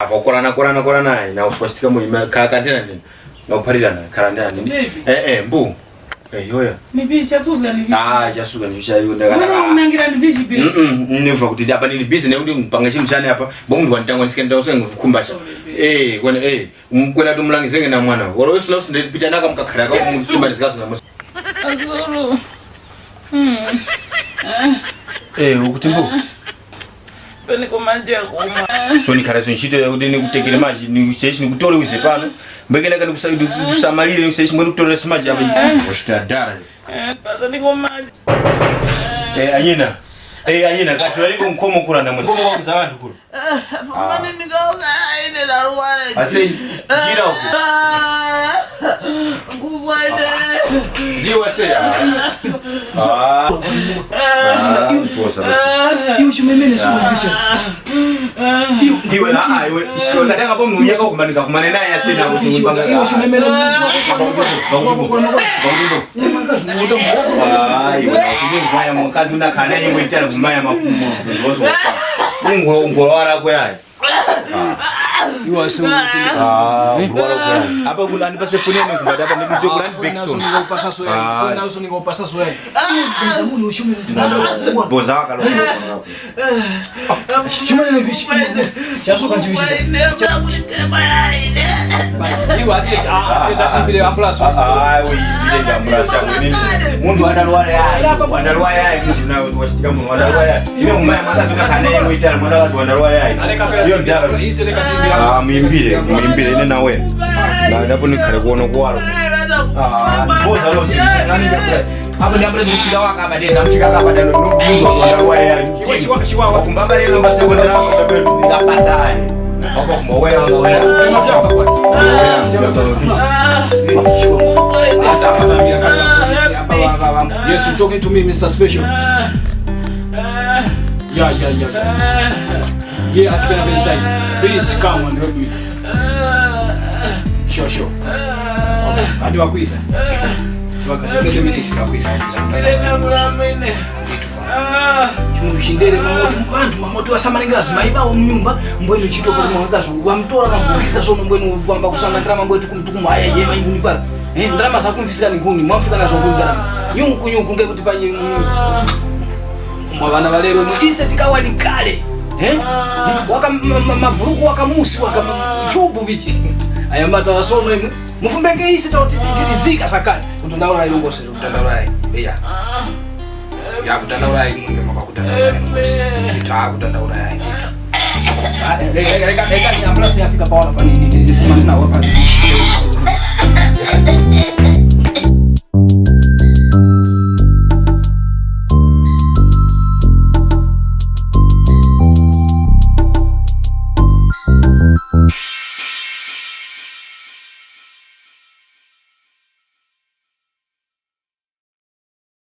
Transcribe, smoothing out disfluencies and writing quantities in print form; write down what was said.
korana na usipasitika mu kaka tena ndini na uparirana karandana ndini mbu yoya ni visha suza ni visha jasuka ni visha yo ndakana unangira ni vishi pe niva kuti hapa ni busy ne ndi ngipanga chimwe chane hapa bongu wantango nisikenda usenga kukumbasha kwena tumulangizenge na mwana wala wesu nasu ndipita naka mkakhala ka mchimba ndikaso na musi azuru ukuti mbu pene komanje akoma so ni karaso nchito ya kuti nikutekele maji ni seshi nikutole wise pano mbekena kana kusamalire ni seshi mwenu kutole maji hapa washita dara pasa niko maji anyina kati waliko mkomo kula na mwese mkomo kusa wantu kula fumani nikoga ine na ruwane ase jira uku nguvu aide jiwa se posa basi iwe shumemene suku vicious iwe iwe kadanga po mnunyaka kumanika kumane naye ase na kusimbanga iwe shumemene iwe kwaya mukazi unakana nyimbo itala kumaya mafumo ngoro ara kwaya iwe se ngoro kwaya hapa kuna nipase funia nikubada hapa nikutoka grand Beckson naso ningopasa soe zamuni ushumene boza kalo shumene ne vishi jasuka njivishi iwe ati tatibile ambulance ile ambulance nini mundu wandarwa yai kushina washika mundu wandarwa yai ile umaya makazi unakana nyimbo itala mwanadazi wandarwa yai hiyo ndara mimbile ine nawe na ndapo nikale kuona kwalo boza lo nani yakule hapo ndio ambulance ukida waka badeza mshika kaka badalo mundu wandarwa yai kumbaba ile namba sekonda hapo ngapasa hai hapo mowea yes, you're talking to me, Mr. Special. Yeah. Yeah, I can inside. Please come and help me. Sure. Okay. Adi wakwisa. Tuwakashikete medisi wakwisa. Chumushindele mamoto wasamaningazi maiba omnyumba mbwenu chitoko mwangazo wamtola bambuisa sono mbwenu kwamba kusanga drama mbwetu kumtukumu aya yema inguni para ndrama sakumfisira nguni mwafika nazo nguni drama nyunku ngekuti panye mwana valero mudise tikawa ni kale waka mabruku wakamusi wakachubu bichi aya mata wasono imu mufumbenge isi tilizika sakani kutondaura ilongose kutondaura ya kutandaura munge maka kutandaura kutandaura kitu reka ni ambulance yafika paona pa nini kumana wapa